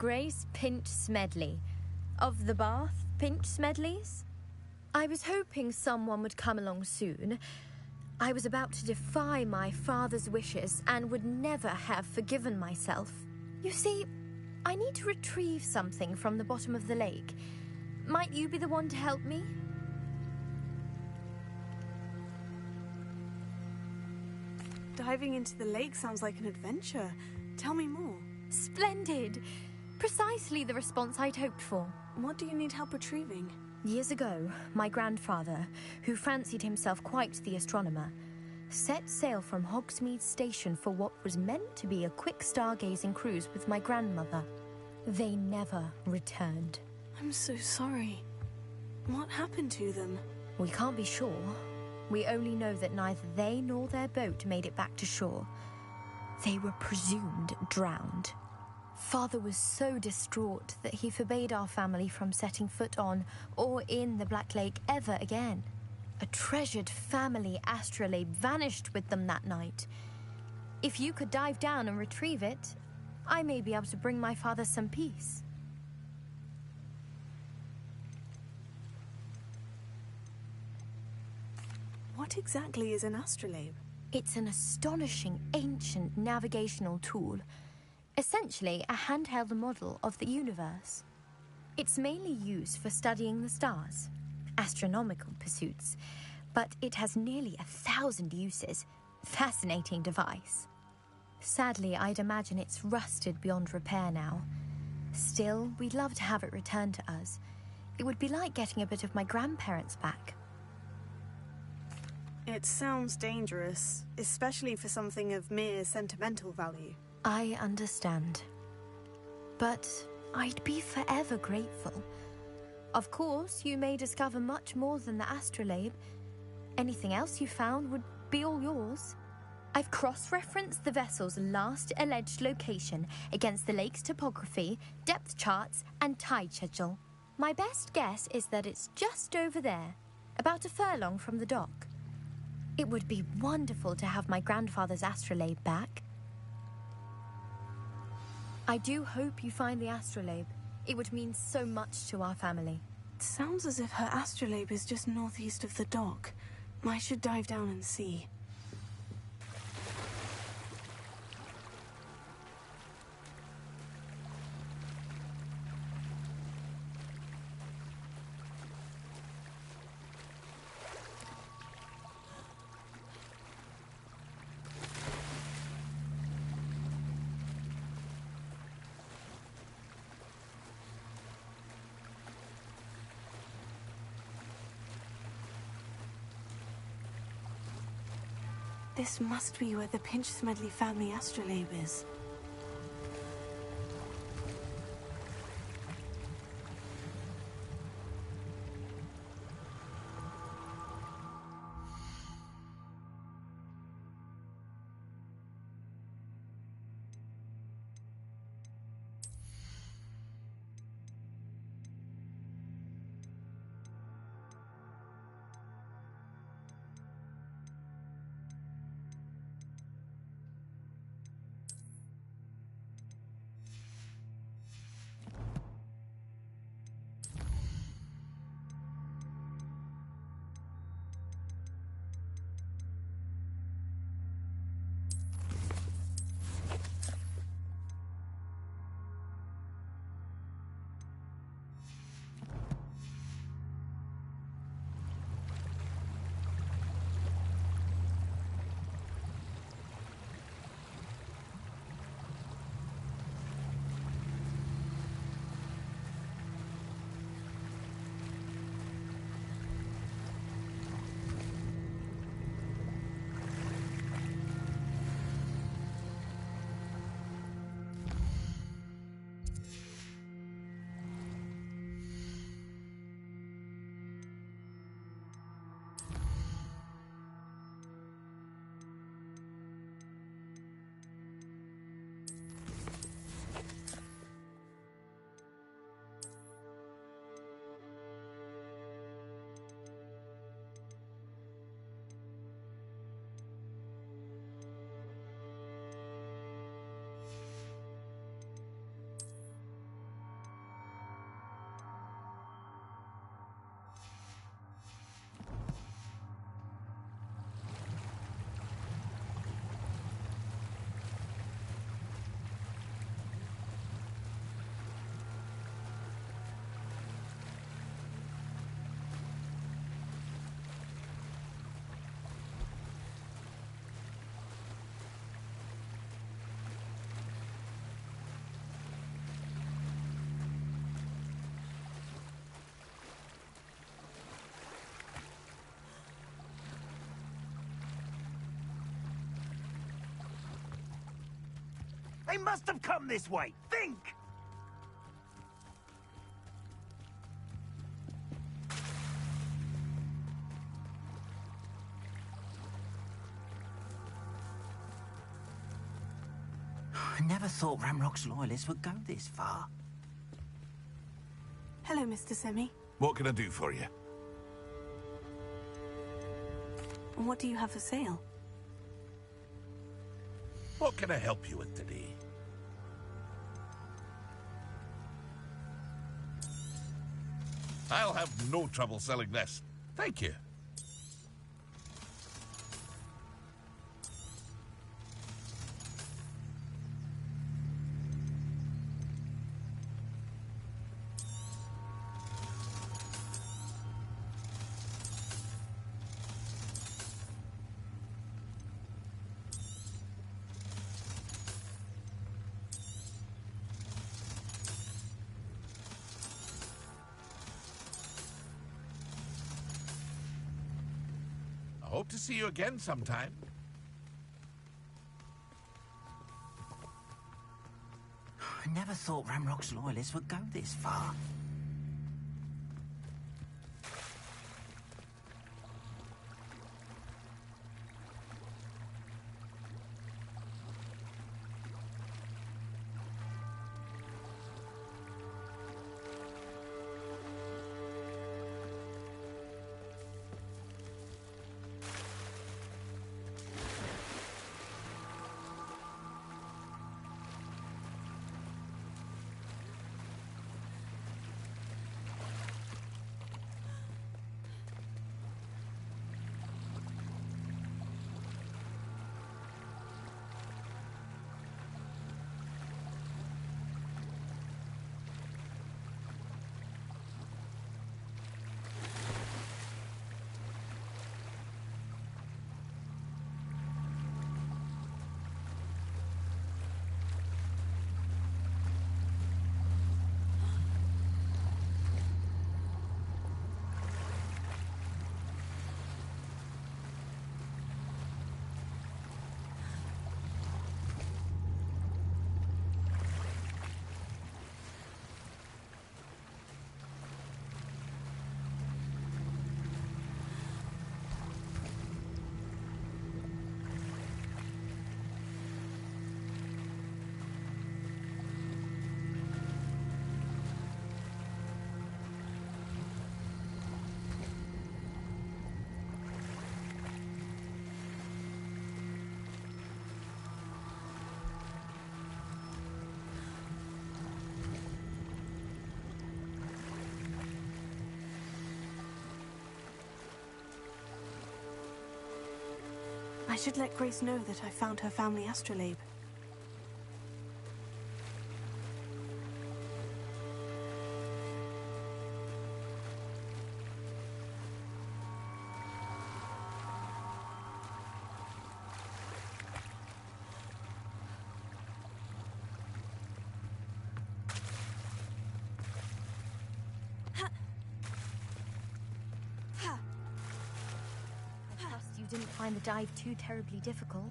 Grace Pinch Smedley, of the Bath Pinch Smedleys. I was hoping someone would come along soon. I was about to defy my father's wishes and would never have forgiven myself. You see, I need to retrieve something from the bottom of the lake. Might you be the one to help me? Diving into the lake sounds like an adventure. Tell me more. Splendid! Precisely the response I'd hoped for. What do you need help retrieving? Years ago, my grandfather, who fancied himself quite the astronomer, set sail from Hogsmeade Station for what was meant to be a quick stargazing cruise with my grandmother. They never returned. I'm so sorry. What happened to them? We can't be sure. We only know that neither they nor their boat made it back to shore. They were presumed drowned. Father was so distraught that he forbade our family from setting foot on or in the Black Lake ever again. A treasured family astrolabe vanished with them that night. If you could dive down and retrieve it, I may be able to bring my father some peace. What exactly is an astrolabe? It's an astonishing ancient navigational tool. Essentially a handheld model of the universe. It's mainly used for studying the stars, astronomical pursuits, but it has nearly 1,000 uses. Fascinating device. Sadly, I'd imagine it's rusted beyond repair now. Still, we'd love to have it returned to us. It would be like getting a bit of my grandparents back. It sounds dangerous, especially for something of mere sentimental value. I understand. But I'd be forever grateful. Of course, you may discover much more than the astrolabe. Anything else you found would be all yours. I've cross-referenced the vessel's last alleged location against the lake's topography, depth charts, and tide schedule. My best guess is that it's just over there, about a furlong from the dock. It would be wonderful to have my grandfather's astrolabe back. I do hope you find the astrolabe. It would mean so much to our family. It sounds as if her astrolabe is just northeast of the dock. I should dive down and see. This must be where the Pinch Smedley family astrolabe is. They must have come this way. Think! I never thought Ramrock's loyalists would go this far. Hello, Mr. Semi. What can I do for you? What do you have for sale? What can I help you with today? I'll have no trouble selling this. Thank you. I hope to see you again sometime. I never thought Ramrock's loyalists would go this far. I should let Grace know that I found her family astrolabe. Didn't find the dive too terribly difficult.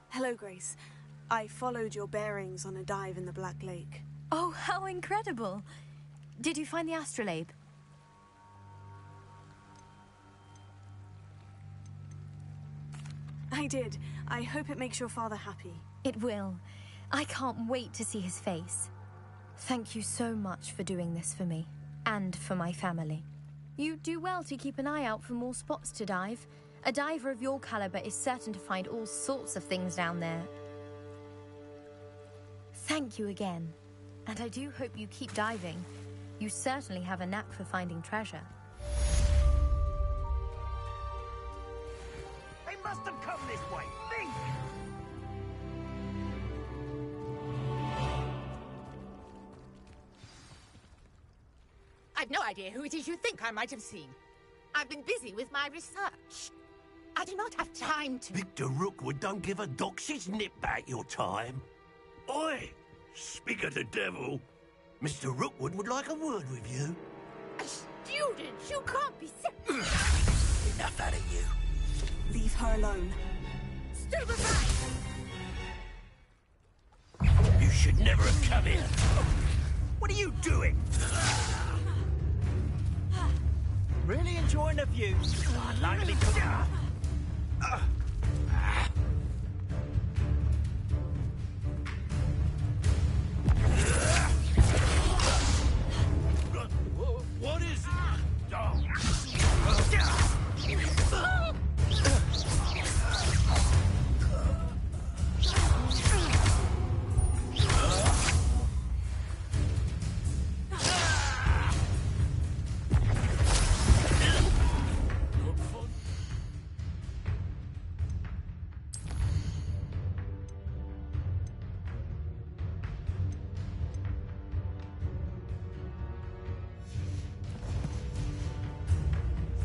Hello, Grace. I followed your bearings on a dive in the Black Lake. Oh, how incredible! Did you find the astrolabe? I did. I hope it makes your father happy. It will. I can't wait to see his face. Thank you so much for doing this for me, and for my family. You do well to keep an eye out for more spots to dive. A diver of your caliber is certain to find all sorts of things down there. Thank you again, and I do hope you keep diving. You certainly have a knack for finding treasure. They must have come this way. Think! I've no idea who it is you think I might have seen. I've been busy with my research. I do not have time to... Victor Rookwood don't give a doxy's nip back your time. Oi! Speak of the devil. Mr. Rookwood would like a word with you. A student? You can't be Enough out of you. Leave her alone. Stupefy! You should never have come here. What are you doing? Really enjoying the view. I'd like to be... What is it?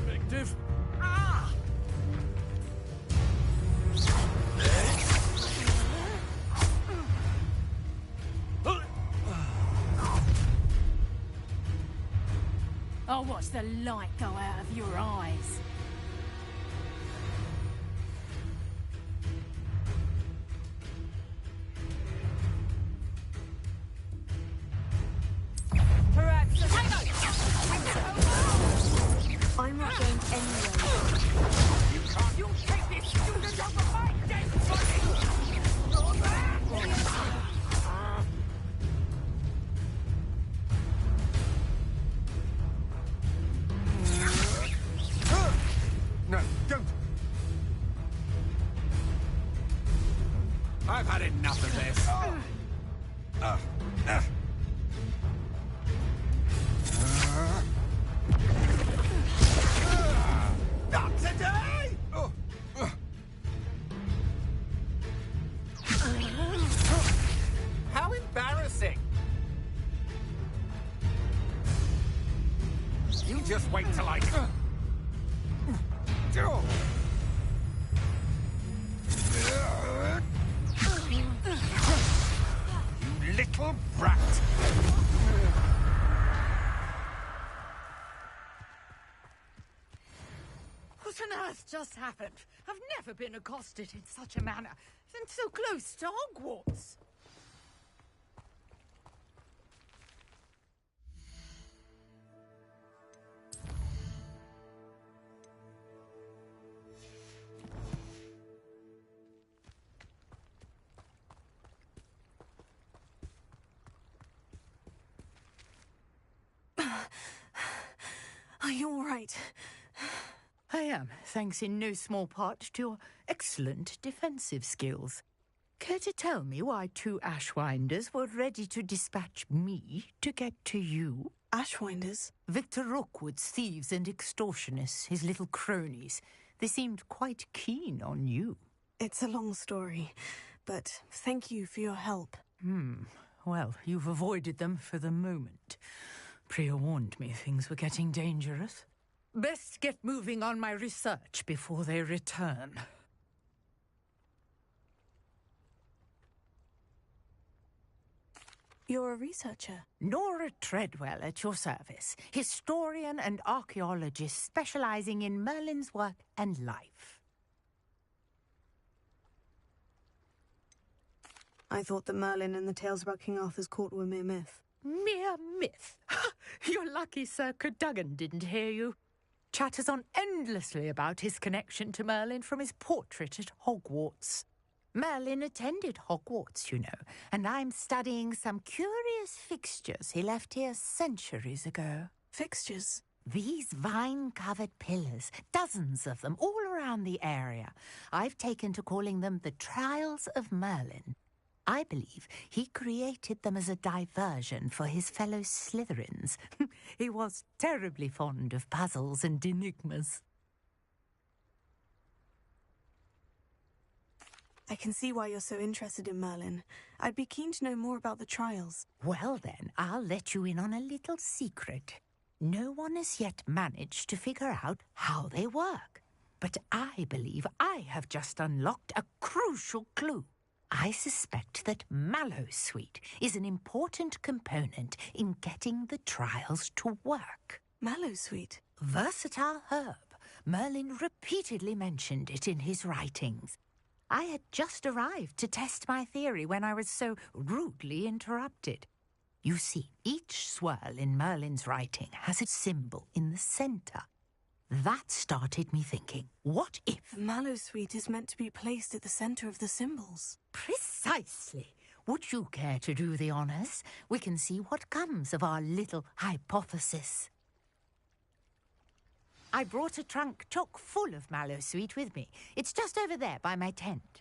Effective. I'll watch the light go out of your eyes. Perhaps the I'm not going anywhere. You take this student over my dead body! No, don't. I've had enough of this. Not today! How embarrassing! You just wait till I... You little brat! What on earth just happened? I've never been accosted in such a manner, and so close to Hogwarts. Are you all right? I am, thanks in no small part to your excellent defensive skills. Care to tell me why two Ashwinders were ready to dispatch me to get to you? Ashwinders? Victor Rookwood's thieves and extortionists, his little cronies. They seemed quite keen on you. It's a long story, but thank you for your help. Well, you've avoided them for the moment. Priya warned me things were getting dangerous. Best get moving on my research before they return. You're a researcher. Nora Treadwell at your service, historian and archaeologist specializing in Merlin's work and life. I thought that Merlin and the tales about King Arthur's court were mere myth. Mere myth? You're lucky Sir Cadogan didn't hear you. Chatters on endlessly about his connection to Merlin from his portrait at Hogwarts. Merlin attended Hogwarts, you know, and I'm studying some curious fixtures he left here centuries ago. Fixtures? These vine-covered pillars, dozens of them, all around the area. I've taken to calling them the Trials of Merlin. I believe he created them as a diversion for his fellow Slytherins. He was terribly fond of puzzles and enigmas. I can see why you're so interested in Merlin. I'd be keen to know more about the trials. Well then, I'll let you in on a little secret. No one has yet managed to figure out how they work. But I believe I have just unlocked a crucial clue. I suspect that mallowsweet is an important component in getting the trials to work. Mallowsweet? Versatile herb. Merlin repeatedly mentioned it in his writings. I had just arrived to test my theory when I was so rudely interrupted. You see, each swirl in Merlin's writing has a symbol in the centre. That started me thinking, what if... The mallowsweet is meant to be placed at the centre of the symbols. Precisely. Would you care to do the honours? We can see what comes of our little hypothesis. I brought a trunk chock full of mallowsweet with me. It's just over there by my tent.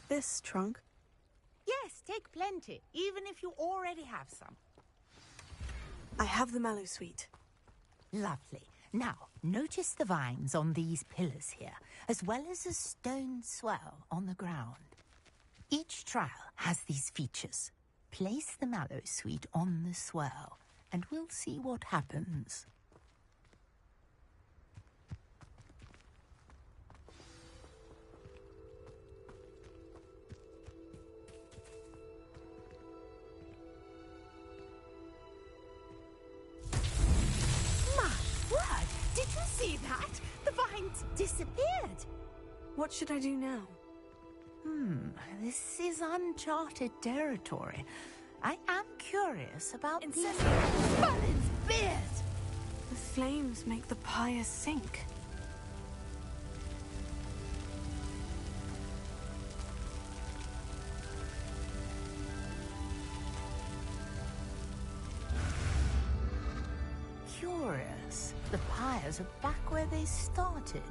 This trunk? Yes, take plenty, even if you already have some. I have the mallowsweet. Lovely. Now, notice the vines on these pillars here, as well as a stone swell on the ground. Each trial has these features. Place the mallowsweet on the swirl, and we'll see what happens. Did you see that? The vines disappeared. What should I do now? This is uncharted territory. I am curious about Incendio! Merlin's beard! The flames make the pyre sink. Curious. The pyres are back where they started.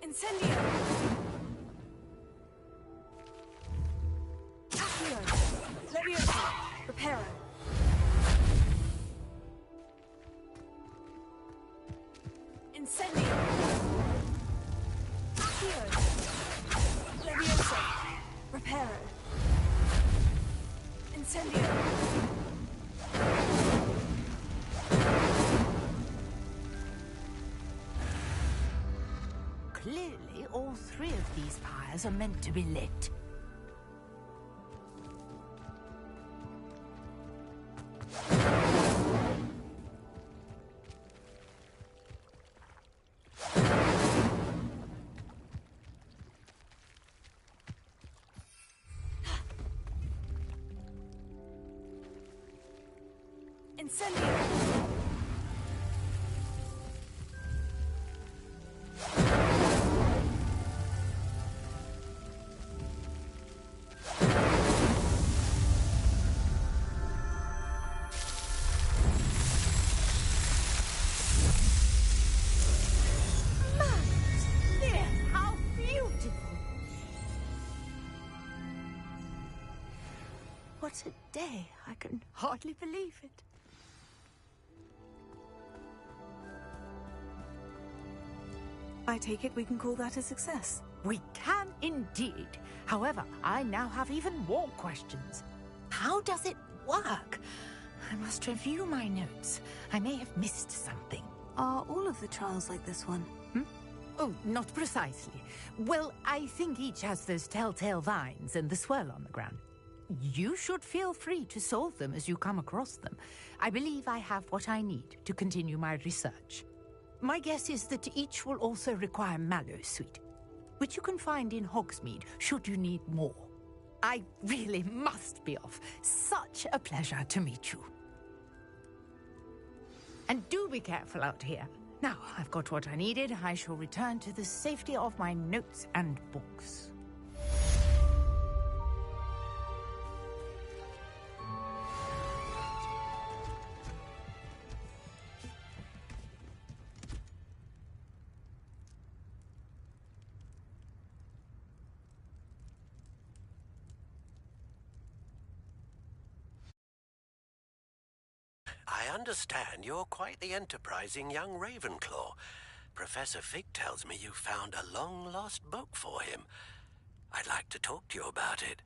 Incendio! Accio! Levioso! Reparo! Incendio! Accio! Levioso! Reparo! Incendio! Clearly, all three of these pyres are meant to be lit. Incendio! How beautiful! What a day. I can hardly believe it. I take it we can call that a success. We can indeed. However, I now have even more questions. How does it work? I must review my notes. I may have missed something. Are all of the trials like this one? Oh, not precisely. Well, I think each has those telltale vines and the swirl on the ground. You should feel free to solve them as you come across them. I believe I have what I need to continue my research. My guess is that each will also require mallowsweet, which you can find in Hogsmeade should you need more. I really must be off. Such a pleasure to meet you. And do be careful out here. Now, I've got what I needed. I shall return to the safety of my notes and books. I understand you're quite the enterprising young Ravenclaw. Professor Fig tells me you found a long-lost book for him. I'd like to talk to you about it.